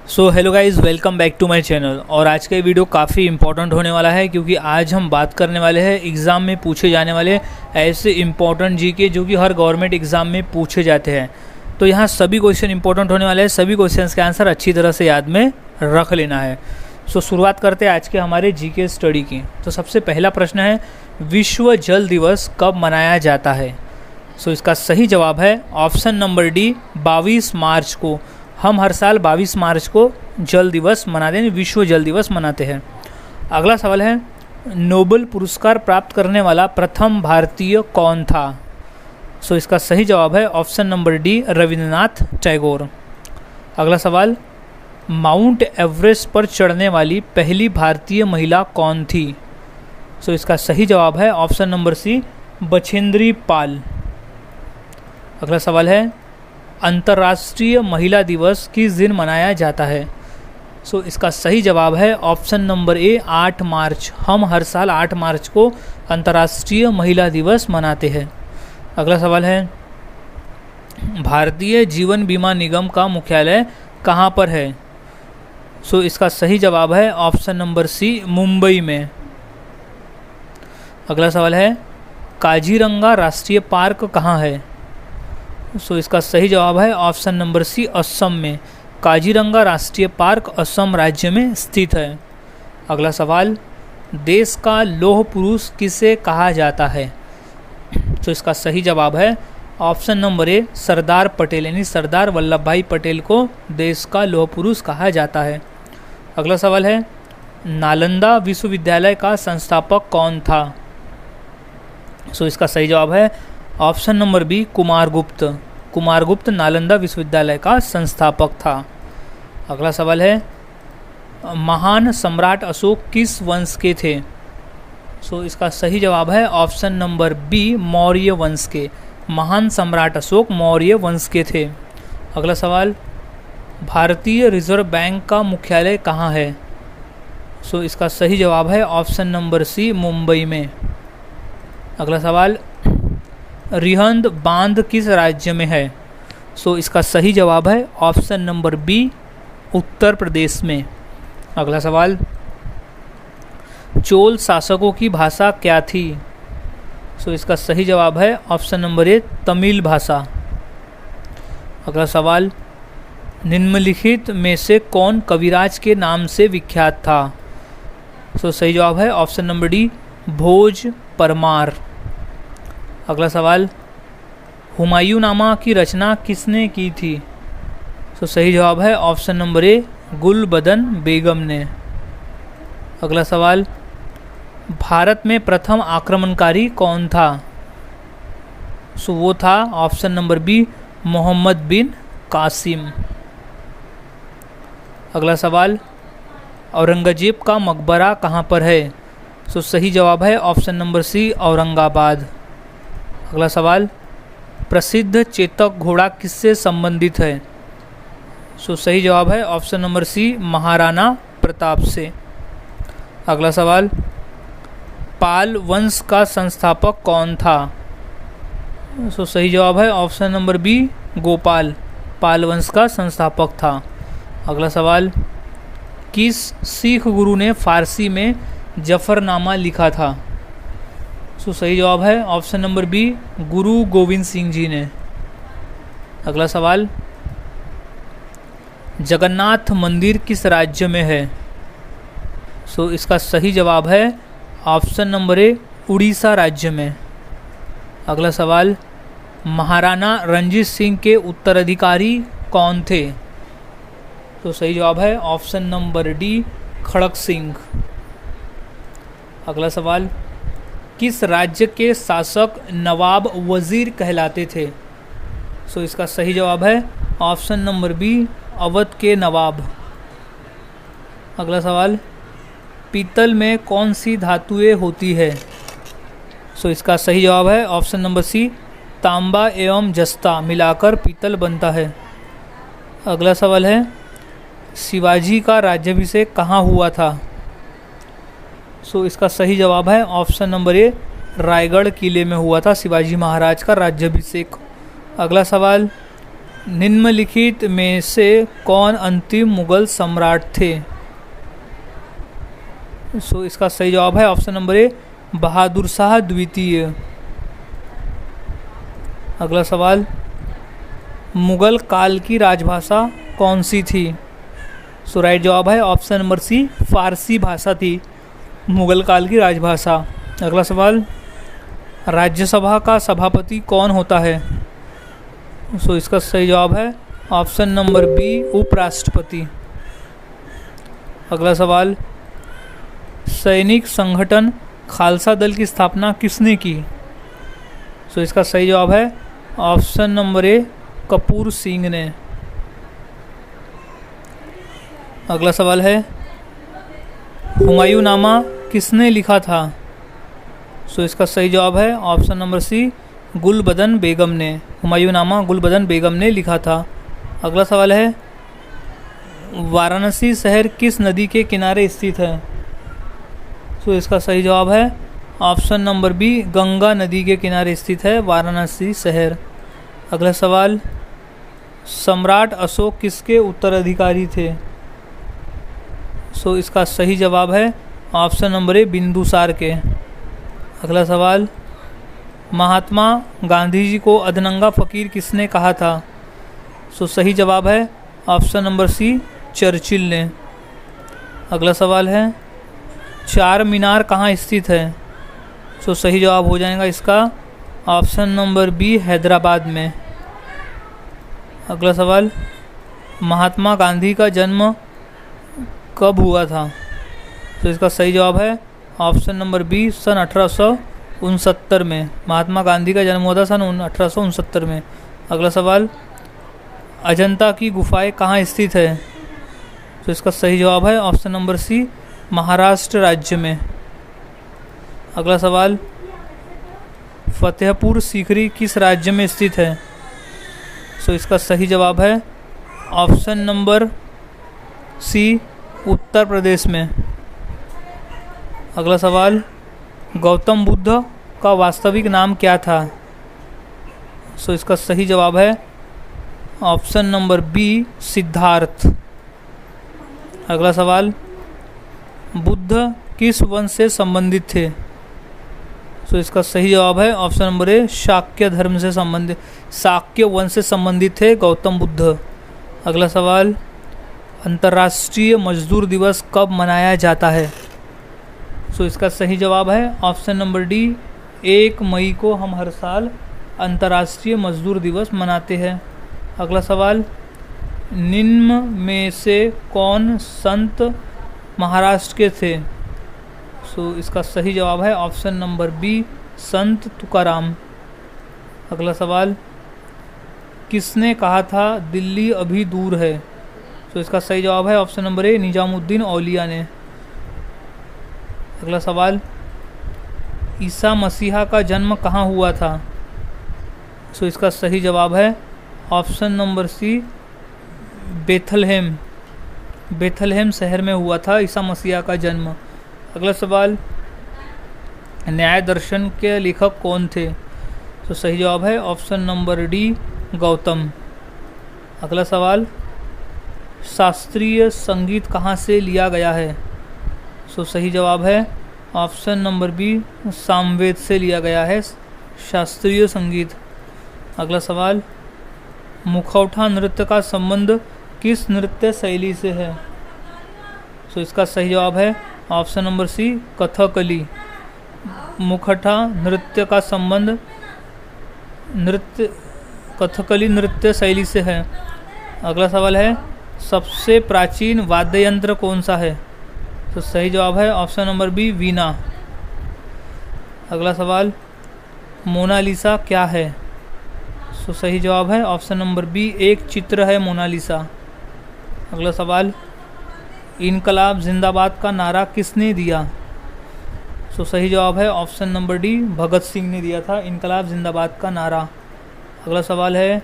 So hello guys, welcome back to my channel. और आज का वीडियो काफ़ी इंपॉर्टेंट होने वाला है क्योंकि आज हम बात करने वाले हैं एग्ज़ाम में पूछे जाने वाले ऐसे इंपॉर्टेंट जीके जो कि हर गवर्नमेंट एग्ज़ाम में पूछे जाते हैं। तो यहाँ सभी क्वेश्चन इंपॉर्टेंट होने वाले हैं, सभी क्वेश्चंस के आंसर अच्छी तरह से याद में रख लेना है। सो शुरुआत करते हैं आज के हमारे जीके स्टडी की। तो सबसे पहला प्रश्न है, विश्व जल दिवस कब मनाया जाता है? सो इसका सही जवाब है ऑप्शन नंबर डी, 22 मार्च को। हम हर साल 22 मार्च को जल दिवस मनाते हैं, विश्व जल दिवस मनाते हैं। अगला सवाल है, नोबेल पुरस्कार प्राप्त करने वाला प्रथम भारतीय कौन था? सो इसका सही जवाब है option number D, Rabindranath Tagore. अगला सवाल, माउंट एवरेस्ट पर चढ़ने वाली पहली भारतीय महिला कौन थी? सो इसका सही जवाब है ऑप्शन नंबर सी, बछेंद्री पाल। अगला सवाल है, अंतर्राष्ट्रीय महिला दिवस किस दिन मनाया जाता है? सो इसका सही जवाब है ऑप्शन नंबर ए, 8 मार्च। हम हर साल 8 मार्च को अंतर्राष्ट्रीय महिला दिवस मनाते हैं। अगला सवाल है, भारतीय जीवन बीमा निगम का मुख्यालय कहाँ पर है? सो इसका सही जवाब है ऑप्शन नंबर सी, मुंबई में। अगला सवाल है, काजीरंगा राष्ट्रीय पार्क कहाँ है? सो इसका सही जवाब है ऑप्शन नंबर सी, असम में। काजीरंगा राष्ट्रीय पार्क असम राज्य में स्थित है। अगला सवाल, देश का लौह पुरुष किसे कहा जाता है? तो इसका सही जवाब है option number A, Sardar Patel, यानी सरदार वल्लभ भाई पटेल को देश का लौह पुरुष कहा जाता है। अगला सवाल है, नालंदा विश्वविद्यालय का संस्थापक कौन था? सो इसका सही जवाब है option number B, Kumaragupta. Kumaragupta Nalanda विश्वविद्यालय का संस्थापक था। अगला सवाल है, महान सम्राट अशोक किस वंश के थे? सो इसका सही जवाब है ऑप्शन नंबर बी, मौर्य वंश के। महान सम्राट अशोक मौर्य वंश के थे। अगला सवाल, भारतीय रिजर्व बैंक का मुख्यालय कहाँ है? सो इसका सही जवाब है ऑप्शन नंबर सी, मुंबई में। अगला सवाल, रिहंद बांध किस राज्य में है? सो इसका सही जवाब है option number B, Uttar Pradesh में। अगला सवाल, चोल शासकों की भाषा क्या थी? सो इसका सही जवाब है ऑप्शन नंबर ए, तमिल भाषा। अगला सवाल, निम्नलिखित में से कौन कविराज के नाम से विख्यात था? सो सही जवाब है ऑप्शन नंबर डी, भोज परमार। अगला सवाल, हुमायूंनामा की रचना किसने की थी? तो सही जवाब है ऑप्शन नंबर ए, गुलबदन बेगम ने। अगला सवाल, भारत में प्रथम आक्रमणकारी कौन था? सो वो था ऑप्शन नंबर बी, मोहम्मद बिन कासिम। अगला सवाल, औरंगजेब का मकबरा कहाँ पर है? सो सही जवाब है ऑप्शन नंबर सी, औरंगाबाद। अगला सवाल, प्रसिद्ध चेतक घोड़ा किससे संबंधित है? सो सही जवाब है option number C, Maharana Pratap से। अगला सवाल, पाल वंश का संस्थापक कौन था? सो सही जवाब है ऑप्शन नंबर बी, गोपाल। पाल वंश का संस्थापक था। अगला सवाल, किस सिख गुरु ने फारसी में जफरनामा लिखा था? सो सही जवाब है ऑप्शन नंबर बी, गुरु गोविंद सिंह जी ने। अगला सवाल, जगन्नाथ मंदिर किस राज्य में है? सो इसका सही जवाब है ऑप्शन नंबर ए, उड़ीसा राज्य में। अगला सवाल, महाराणा रणजीत सिंह के उत्तराधिकारी कौन थे? तो सही जवाब है ऑप्शन नंबर डी, खड़क सिंह। अगला सवाल, किस राज्य के शासक नवाब वजीर कहलाते थे? सो इसका सही जवाब है ऑप्शन नंबर बी, अवध के नवाब। अगला सवाल, पीतल में कौन सी धातुएं होती है? सो इसका सही जवाब है ऑप्शन नंबर सी, तांबा एवं जस्ता मिलाकर पीतल बनता है। अगला सवाल है, शिवाजी का राज्याभिषेक कहाँ हुआ था? सो इसका सही जवाब है ऑप्शन नंबर ए, रायगढ़ किले में हुआ था शिवाजी महाराज का राज्याभिषेक। अगला सवाल, निम्नलिखित में से कौन अंतिम मुगल सम्राट थे? सो इसका सही जवाब है option number A, Bahadur Shah द्वितीय। अगला सवाल, मुगल काल की राजभाषा कौन सी थी? सो राइट जवाब है ऑप्शन नंबर सी, फारसी भाषा थी मुगल काल की राजभाषा। अगला सवाल, राज्यसभा का सभापति कौन होता है? सो इसका सही जवाब है ऑप्शन नंबर बी, उपराष्ट्रपति। अगला सवाल, सैनिक संगठन खालसा दल की स्थापना किसने की? सो इसका सही जवाब है option number A, Kapoor Singh ने। अगला सवाल है, हुमायूंनामा किसने लिखा था? सो इसका सही जवाब है ऑप्शन नंबर सी, गुलबदन बेगम ने। हुमायूंनामा गुलबदन बेगम ने लिखा था। अगला सवाल है, वाराणसी शहर किस नदी के किनारे स्थित है? तो इसका सही जवाब है ऑप्शन नंबर बी, गंगा नदी के किनारे स्थित है वाराणसी शहर। अगला सवाल, सम्राट अशोक किसके उत्तराधिकारी थे? सो इसका सही जवाब है ऑप्शन नंबर ए, बिंदुसार के। अगला सवाल, महात्मा गांधी जी को अधनंगा फकीर किसने कहा था? सो सही जवाब है ऑप्शन नंबर सी, चर्चिल ने। अगला सवाल है, चार मीनार कहाँ स्थित है? सो सही जवाब हो जाएगा इसका ऑप्शन नंबर बी, हैदराबाद में। अगला सवाल, महात्मा गांधी का जन्म कब हुआ था? तो इसका सही जवाब है ऑप्शन नंबर बी, सन 1869 में। महात्मा गांधी का जन्म हुआ था सन 1869 में। अगला सवाल, अजंता की गुफाएं कहाँ स्थित है? तो इसका सही जवाब है ऑप्शन नंबर सी, महाराष्ट्र राज्य में। अगला सवाल, फतेहपुर सीकरी किस राज्य में स्थित है? तो इसका सही जवाब है ऑप्शन नंबर सी, उत्तर प्रदेश में। अगला सवाल, गौतम बुद्ध का वास्तविक नाम क्या था? सो इसका सही जवाब है ऑप्शन नंबर बी, सिद्धार्थ। अगला सवाल, बुद्ध किस वंश से संबंधित थे? सो इसका सही जवाब है ऑप्शन नंबर ए, शाक्य धर्म से संबंधित, शाक्य वंश से संबंधित थे गौतम बुद्ध। अगला सवाल, अंतर्राष्ट्रीय मजदूर दिवस कब मनाया जाता है? सो इसका सही जवाब है ऑप्शन नंबर डी, 1 मई को हम हर साल अंतर्राष्ट्रीय मजदूर दिवस मनाते हैं। अगला सवाल, निम्न में से कौन संत महाराष्ट्र के थे? सो इसका सही जवाब है ऑप्शन नंबर बी, संत तुकाराम। अगला सवाल, किसने कहा था दिल्ली अभी दूर है? सो इसका सही जवाब है ऑप्शन नंबर ए, निजामुद्दीन औलिया ने। अगला सवाल, ईसा मसीहा का जन्म कहाँ हुआ था? सो इसका सही जवाब है option number C, Bethlehem. Bethlehem शहर में हुआ था ईसा मसीहा का जन्म। अगला सवाल, न्याय दर्शन के लेखक कौन थे? तो सही जवाब है ऑप्शन नंबर डी, गौतम। अगला सवाल, शास्त्रीय संगीत कहाँ से लिया गया है? सो सही जवाब है ऑप्शन नंबर बी, सामवेद से लिया गया है शास्त्रीय संगीत। अगला सवाल, मुखौटा नृत्य का संबंध किस नृत्य शैली से है? सो इसका सही जवाब है ऑप्शन नंबर सी, कथकली। मुखौटा नृत्य का संबंध कथकली नृत्य शैली से है। अगला सवाल है, सबसे प्राचीन वाद्य यंत्र कौन सा है? तो सही जवाब है ऑप्शन नंबर बी, वीणा। अगला सवाल, मोनालिसा क्या है? तो सही जवाब है ऑप्शन नंबर बी, एक चित्र है मोनालिसा। अगला सवाल, इनकलाब जिंदाबाद का नारा किसने दिया? तो सही जवाब है option number D, Bhagat Singh ने दिया था इनकलाब जिंदाबाद का नारा। अगला सवाल है,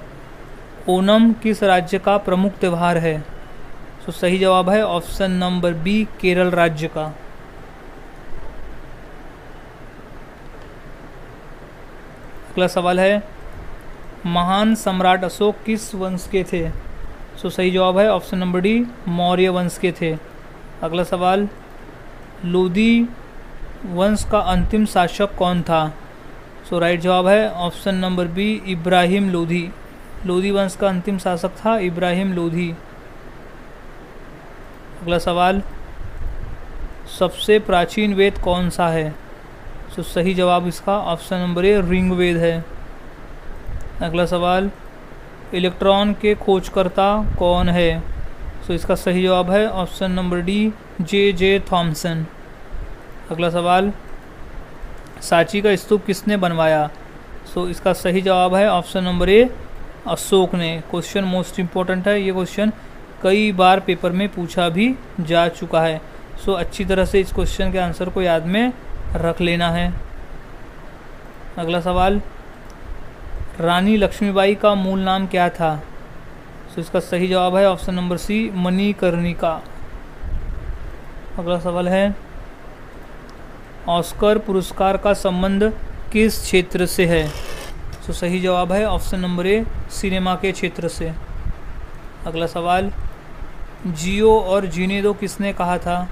ओणम किस राज्य का प्रमुख त्यौहार है? तो सही जवाब है ऑप्शन नंबर बी, केरल राज्य का। अगला सवाल है, महान सम्राट अशोक किस वंश के थे? सो सही जवाब है ऑप्शन नंबर डी, मौर्य वंश के थे। अगला सवाल, लोधी वंश का अंतिम शासक कौन था? सो राइट जवाब है option number B, Ibrahim Lodhi. Lodhi वंश का अंतिम शासक था इब्राहिम लोधी। अगला सवाल, सबसे प्राचीन वेद कौन सा है? सो सही जवाब इसका ऑप्शन नंबर ए, ऋग्वेद है। अगला सवाल, इलेक्ट्रॉन के खोजकर्ता कौन है? सो इसका सही जवाब है option number D, J Thomson. अगला सवाल, सांची का स्तूप किसने बनवाया? सो इसका सही जवाब है ऑप्शन नंबर ए, अशोक ने। क्वेश्चन मोस्ट इम्पोर्टेंट है, ये क्वेश्चन कई बार पेपर में पूछा भी जा चुका है। सो अच्छी तरह से इस क्वेश्चन के आंसर को याद में रख लेना है। अगला सवाल, रानी लक्ष्मीबाई का मूल नाम क्या था? सो इसका सही जवाब है ऑप्शन नंबर सी, मणिकर्णिका। अगला सवाल है, ऑस्कर पुरस्कार का संबंध किस क्षेत्र से है? सो सही जवाब है ऑप्शन नंबर ए, सिनेमा के क्षेत्र से। अगला सवाल, जियो और जीने दो किसने कहा था?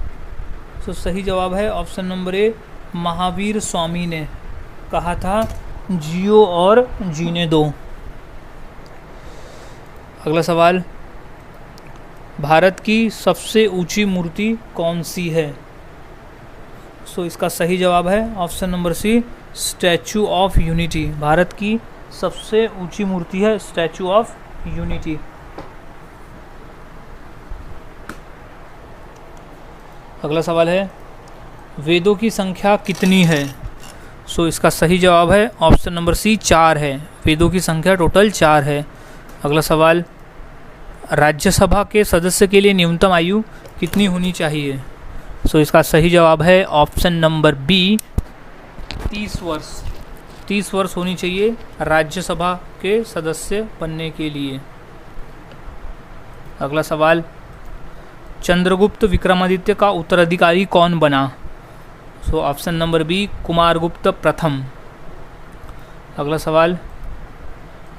सो सही जवाब है option number A, Mahavir Swami ने कहा था जियो और जीने दो। अगला सवाल, भारत की सबसे ऊंची मूर्ति कौन सी है? सो इसका सही जवाब है option number C, statue of unity. Bharat की सबसे ऊंची मूर्ति है स्टैचू ऑफ यूनिटी। अगला सवाल है, वेदों की संख्या कितनी है? सो इसका सही जवाब है ऑप्शन नंबर सी, 4 है। वेदों की संख्या टोटल 4 है। अगला सवाल, राज्यसभा के सदस्य के लिए न्यूनतम आयु कितनी होनी चाहिए? सो इसका सही जवाब है ऑप्शन नंबर बी, 30 वर्ष। 30 वर्ष होनी चाहिए राज्यसभा के सदस्य बनने के लिए। अगला सवाल, चंद्रगुप्त विक्रमादित्य का उत्तराधिकारी कौन बना? So option number B, Kumaragupta प्रथम। अगला सवाल,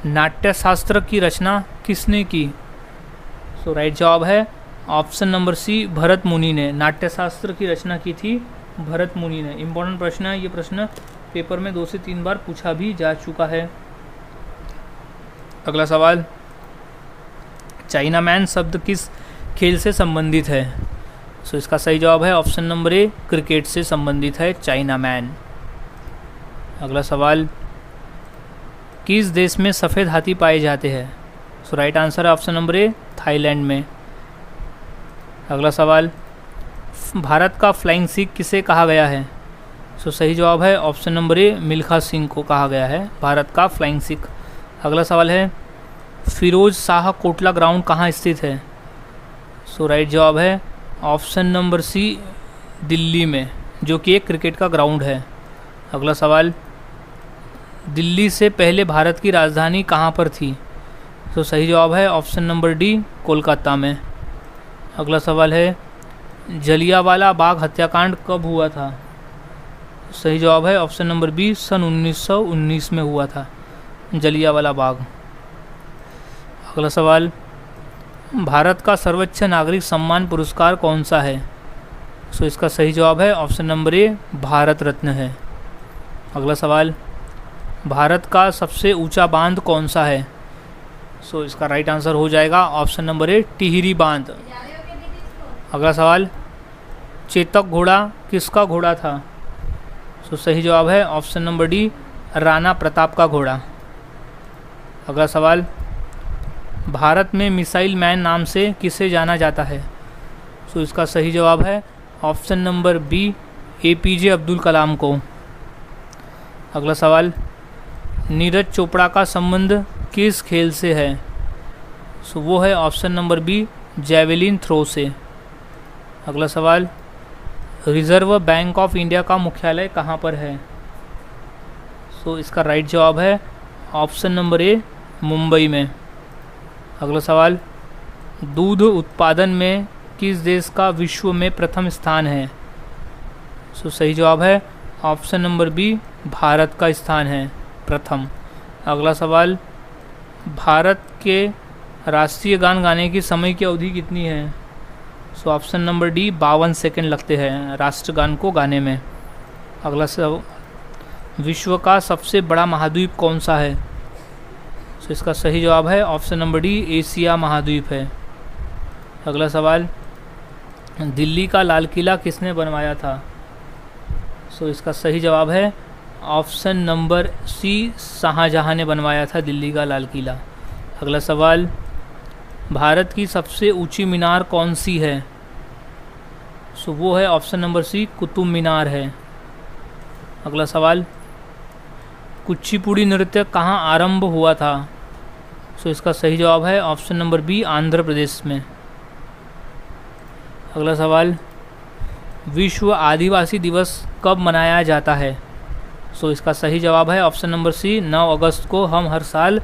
नाट्यशास्त्र की रचना किसने की? सो राइट जवाब है ऑप्शन नंबर सी, भरत मुनि ने। नाट्यशास्त्र की रचना की थी भरत मुनि ने। इंपॉर्टेंट प्रश्न है, ये प्रश्न पेपर में 2 से 3 बार पूछा भी जा चुका है। अगला सवाल, चाइना मैन शब्द किस खेल से संबंधित है? सो इसका सही जवाब है ऑप्शन नंबर ए, क्रिकेट से संबंधित है चाइना मैन। अगला सवाल, किस देश में सफ़ेद हाथी पाए जाते हैं? सो राइट आंसर है ऑप्शन नंबर ए, थाईलैंड में। अगला सवाल, भारत का फ्लाइंग सिख किसे कहा गया है? सो सही जवाब है option number A, Milkha Singh को कहा गया है भारत का फ्लाइंग सिख। अगला सवाल है, फिरोज शाह कोटला ग्राउंड कहाँ स्थित है? सो राइट जवाब है ऑप्शन नंबर सी, दिल्ली में, जो कि एक क्रिकेट का ग्राउंड है। अगला सवाल, दिल्ली से पहले भारत की राजधानी कहाँ पर थी? तो सही जवाब है ऑप्शन नंबर डी, कोलकाता में। अगला सवाल है, जलियांवाला बाग हत्याकांड कब हुआ था? सही जवाब है ऑप्शन नंबर बी, सन 1919 में हुआ था जलियांवाला बाग। अगला सवाल, भारत का सर्वोच्च नागरिक सम्मान पुरस्कार कौन सा है? सो इसका सही जवाब है option number A, Bharat Ratna है। अगला सवाल, भारत का सबसे ऊंचा बांध कौन सा है? सो इसका राइट आंसर हो जाएगा ऑप्शन नंबर ए, टिहरी बांध। अगला सवाल, चेतक घोड़ा किसका घोड़ा था? सो सही जवाब है option number D, Rana Pratap का घोड़ा। अगला सवाल, भारत में मिसाइल मैन नाम से किसे जाना जाता है? सो इसका सही जवाब है option number B, APJ Abdul Kalam को। अगला सवाल, नीरज चोपड़ा का संबंध किस खेल से है? सो वो है option number B, javelin throw से। अगला सवाल, रिजर्व बैंक ऑफ इंडिया का मुख्यालय कहाँ पर है? सो इसका राइट जवाब है ऑप्शन नंबर ए, मुंबई में। अगला सवाल, दूध उत्पादन में किस देश का विश्व में प्रथम स्थान है? सो सही जवाब है ऑप्शन नंबर बी, भारत का स्थान है प्रथम। अगला सवाल, भारत के राष्ट्रीय गान गाने की समय की अवधि कितनी है? सो ऑप्शन नंबर डी 52 सेकंड लगते हैं राष्ट्रगान को गाने में। अगला सब, विश्व का सबसे बड़ा महाद्वीप कौन सा है? सो इसका सही जवाब है ऑप्शन नंबर डी एशिया महाद्वीप है। अगला सवाल, दिल्ली का लाल किला किसने बनवाया था? सो इसका सही जवाब है ऑप्शन नंबर सी शाहजहां ने बनवाया था दिल्ली का लाल किला। अगला सवाल, भारत की सबसे ऊंची मीनार कौन सी है? सो वो है ऑप्शन नंबर सी कुतुब मीनार है। अगला सवाल, कुचिपुड़ी नृत्य कहाँ आरंभ हुआ था? सो इसका सही जवाब है option number B Andhra Pradesh में। अगला सवाल, विश्व आदिवासी दिवस कब मनाया जाता है? सो इसका सही जवाब है ऑप्शन नंबर सी 9 अगस्त को हम हर साल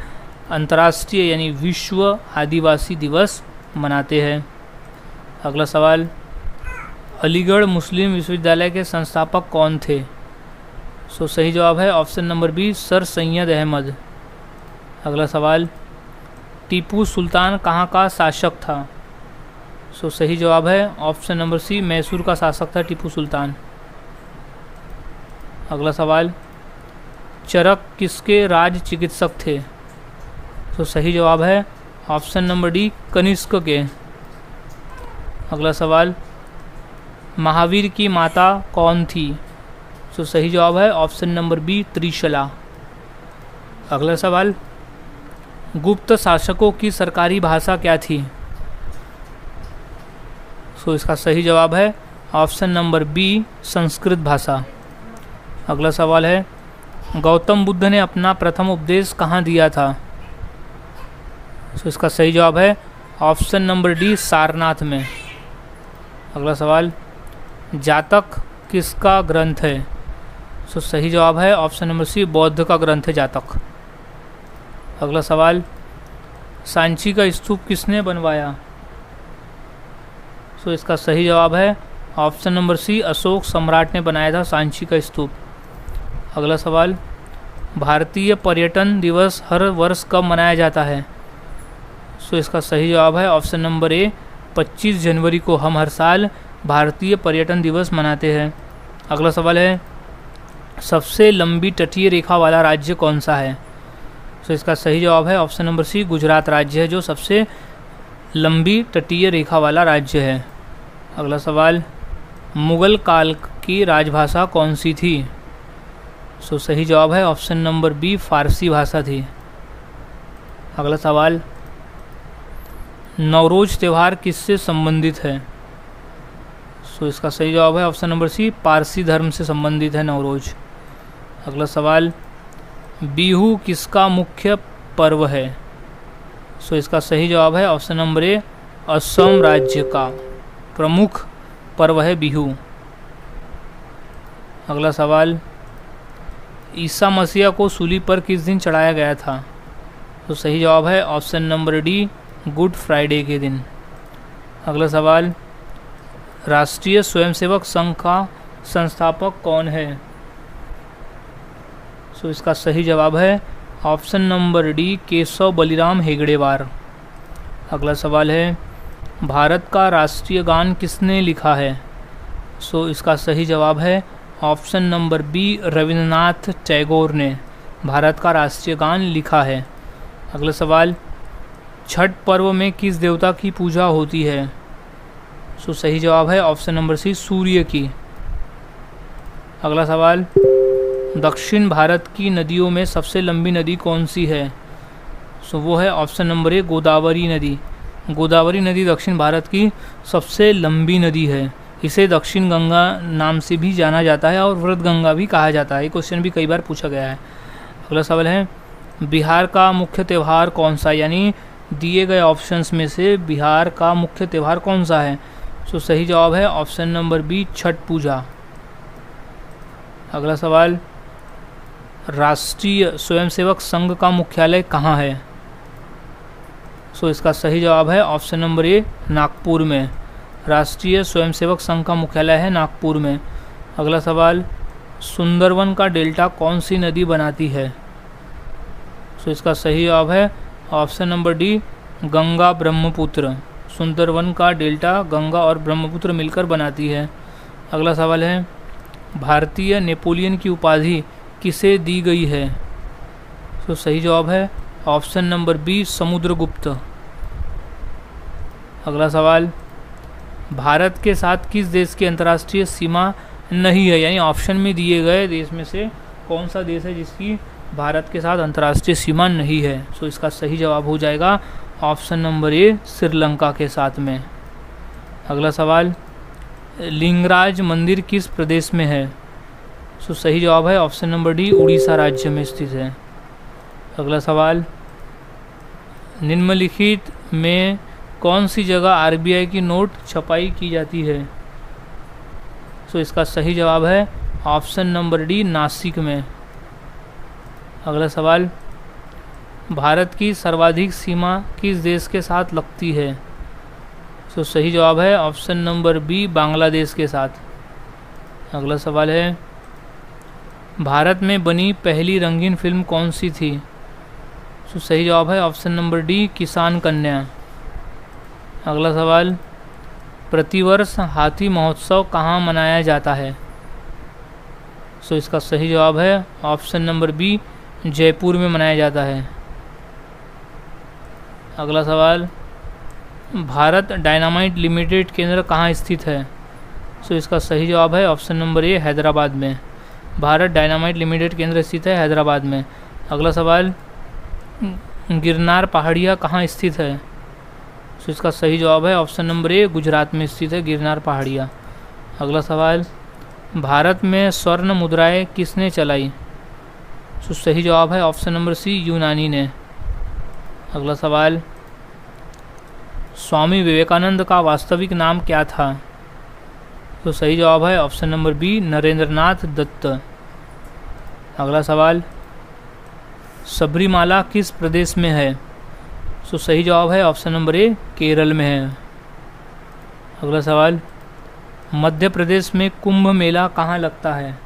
अंतर्राष्ट्रीय यानी विश्व आदिवासी दिवस मनाते हैं। अगला सवाल, अलीगढ़ मुस्लिम विश्वविद्यालय के संस्थापक कौन थे? सो सही जवाब है option number B sir Syed Ahmad. अगला सवाल, टीपू सुल्तान कहाँ का शासक था? सो सही जवाब है ऑप्शन नंबर सी मैसूर का शासक था टीपू सुल्तान। अगला सवाल, चरक किसके राज चिकित्सक थे? तो सही जवाब है ऑप्शन नंबर डी कनिष्क के। अगला सवाल, महावीर की माता कौन थी? तो सही जवाब है ऑप्शन नंबर बी त्रिशला। अगला सवाल, गुप्त शासकों की सरकारी भाषा क्या थी? सो इसका सही जवाब है ऑप्शन नंबर बी संस्कृत भाषा। अगला सवाल है, गौतम बुद्ध ने अपना प्रथम उपदेश कहाँ दिया था? सो इसका सही जवाब है ऑप्शन नंबर डी सारनाथ में। अगला सवाल, जातक किसका ग्रंथ है? सो सही जवाब है ऑप्शन नंबर सी बौद्ध का ग्रंथ है जातक। अगला सवाल, सांची का स्तूप किसने बनवाया? सो इसका सही जवाब है ऑप्शन नंबर सी अशोक सम्राट ने बनाया था सांची का स्तूप। अगला सवाल, भारतीय पर्यटन दिवस हर वर्ष कब मनाया जाता है? सो इसका सही जवाब है ऑप्शन नंबर ए 25 जनवरी को हम हर साल भारतीय पर्यटन दिवस मनाते हैं। अगला सवाल है, सबसे लंबी तटीय रेखा वाला राज्य कौन सा है? सो इसका सही जवाब है ऑप्शन नंबर सी गुजरात राज्य है जो सबसे लंबी तटीय रेखा वाला राज्य है। अगला सवाल, मुगल काल की राजभाषा कौन सी थी? सो सही जवाब है ऑप्शन नंबर बी फारसी भाषा थी। अगला सवाल, नवरोज त्यौहार किससे संबंधित है? सो इसका सही जवाब है ऑप्शन नंबर सी पारसी धर्म से संबंधित है नवरोज। अगला सवाल, बिहू किसका मुख्य पर्व है? सो इसका सही जवाब है ऑप्शन नंबर ए असम राज्य का प्रमुख पर्व है बिहू। अगला सवाल, ईसा मसीह को सूली पर किस दिन चढ़ाया गया था? तो सही जवाब है option number D good Friday के दिन। अगला सवाल, राष्ट्रीय स्वयंसेवक संघ का संस्थापक कौन है? सो इसका सही जवाब है option number D Keshav Baliram हेगड़ेवार। अगला सवाल है, भारत का राष्ट्रीय गान किसने लिखा है? सो इसका सही जवाब है option number B Rabindranath Tagore ने भारत का राष्ट्रीय गान लिखा है। अगला सवाल, छठ पर्व में किस देवता की पूजा होती है? सो सही जवाब है ऑप्शन नंबर सी सूर्य की। अगला सवाल, दक्षिण भारत की नदियों में सबसे लंबी नदी कौन सी है? सो वो है ऑप्शन नंबर ए गोदावरी नदी। गोदावरी नदी दक्षिण भारत की सबसे लंबी नदी है। इसे दक्षिण गंगा नाम से भी जाना जाता है और व्रत गंगा भी कहा जाता है। ये क्वेश्चन भी कई बार पूछा गया है। अगला सवाल है, बिहार का मुख्य त्यौहार कौन सा? यानी दिए गए ऑप्शंस में से बिहार का मुख्य त्यौहार कौन सा है? सो सही जवाब है ऑप्शन नंबर बी छठ पूजा। अगला सवाल, राष्ट्रीय स्वयंसेवक संघ का मुख्यालय कहाँ है? सो इसका सही जवाब है ऑप्शन नंबर ए नागपुर में। राष्ट्रीय स्वयंसेवक संघ का मुख्यालय है नागपुर में। अगला सवाल, सुंदरवन का डेल्टा कौन सी नदी बनाती है? सो इसका सही जवाब है option number D Ganga Brahmaputra. Sundarban का डेल्टा गंगा और ब्रह्मपुत्र मिलकर बनाती है। अगला सवाल है, भारतीय नेपोलियन की उपाधि किसे दी गई है? तो सही जवाब है ऑप्शन नंबर बी समुद्रगुप्त। अगला सवाल, भारत के साथ किस देश की अंतर्राष्ट्रीय सीमा नहीं है? यानी ऑप्शन में दिए गए देश में से कौन सा देश है जिसकी भारत के साथ अंतर्राष्ट्रीय सीमा नहीं है? सो इसका सही जवाब हो जाएगा ऑप्शन नंबर ए श्रीलंका के साथ में। अगला सवाल, लिंगराज मंदिर किस प्रदेश में है? सो सही जवाब है ऑप्शन नंबर डी उड़ीसा राज्य में स्थित है। अगला सवाल, निम्नलिखित में कौन सी जगह आरबीआई की नोट छपाई की जाती है? सो इसका सही जवाब है ऑप्शन नंबर डी नासिक में। अगला सवाल, भारत की सर्वाधिक सीमा किस देश के साथ लगती है? सो सही जवाब है ऑप्शन नंबर बी बांग्लादेश के साथ। अगला सवाल है, भारत में बनी पहली रंगीन फिल्म कौन सी थी? सो सही जवाब है ऑप्शन नंबर डी किसान कन्या। अगला सवाल, प्रतिवर्ष हाथी महोत्सव कहाँ मनाया जाता है? सो इसका सही जवाब है ऑप्शन नंबर बी जयपुर में मनाया जाता है। अगला सवाल, भारत डायनामाइट लिमिटेड केंद्र कहाँ स्थित है? सो इसका सही जवाब है ऑप्शन नंबर ए हैदराबाद में। भारत डायनामाइट लिमिटेड केंद्र स्थित है हैदराबाद में। अगला सवाल, गिरनार पहाड़ियाँ कहाँ स्थित है? सो इसका सही जवाब है ऑप्शन नंबर ए गुजरात में स्थित है गिरनार पहाड़ियाँ। अगला सवाल, भारत में स्वर्ण मुद्राएं किसने चलाई? सो सही जवाब है ऑप्शन नंबर सी यूनानी ने। अगला सवाल, स्वामी विवेकानंद का वास्तविक नाम क्या था? तो सही जवाब है option number B Narendranath Datta. अगला सवाल, सबरीमाला किस प्रदेश में है? सो सही जवाब है ऑप्शन नंबर ए केरल में है। अगला सवाल, मध्य प्रदेश में कुंभ मेला कहाँ लगता है?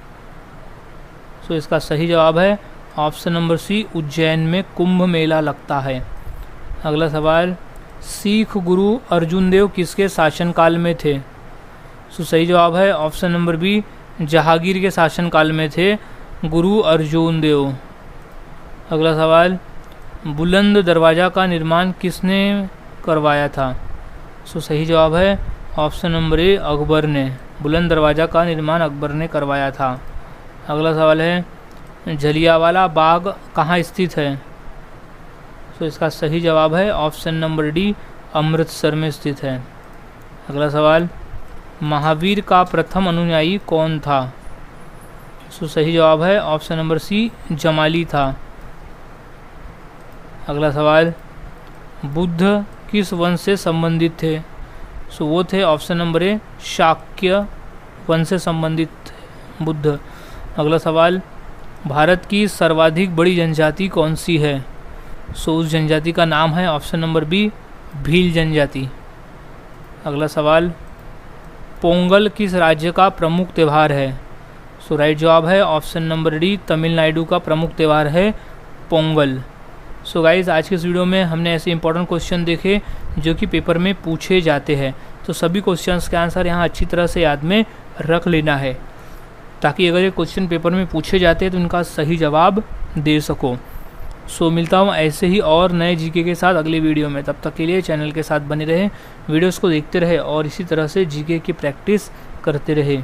सो इसका सही जवाब है ऑप्शन नंबर सी उज्जैन में कुंभ मेला लगता है। अगला सवाल, सिख गुरु अर्जुन देव किसके शासनकाल में थे? सो सही जवाब है ऑप्शन नंबर बी जहांगीर के शासनकाल में थे गुरु अर्जुन देव। अगला सवाल, बुलंद दरवाज़ा का निर्माण किसने करवाया था? सो सही जवाब है ऑप्शन नंबर ए अकबर ने। बुलंद दरवाज़ा का निर्माण अकबर ने करवाया था। अगला सवाल है, जलियांवाला बाग कहाँ स्थित है? सो इसका सही जवाब है ऑप्शन नंबर डी अमृतसर में स्थित है। अगला सवाल, महावीर का प्रथम अनुयायी कौन था? सो सही जवाब है ऑप्शन नंबर सी जमाली था। अगला सवाल, बुद्ध किस वंश से संबंधित थे? सो वो थे ऑप्शन नंबर ए शाक्य वंश से संबंधित थे बुद्ध। अगला सवाल, भारत की सर्वाधिक बड़ी जनजाति कौन सी है? सो उस जनजाति का नाम है ऑप्शन नंबर बी भील जनजाति। अगला सवाल, पोंगल किस राज्य का प्रमुख त्यौहार है? सो राइट जवाब है ऑप्शन नंबर डी तमिलनाडु का प्रमुख त्यौहार है पोंगल। सो गाइज़, आज के इस वीडियो में हमने ऐसे इंपॉर्टेंट क्वेश्चन देखे जो कि पेपर में पूछे जाते हैं। तो सभी क्वेश्चंस के आंसर यहाँ अच्छी तरह से याद में रख लेना है ताकि अगर ये क्वेश्चन पेपर में पूछे जाते हैं तो उनका सही जवाब दे सको। सो मिलता हूँ ऐसे ही और नए जीके के साथ अगले वीडियो में। तब तक के लिए चैनल के साथ बने रहें, वीडियोस को देखते रहे और इसी तरह से जीके की प्रैक्टिस करते रहे।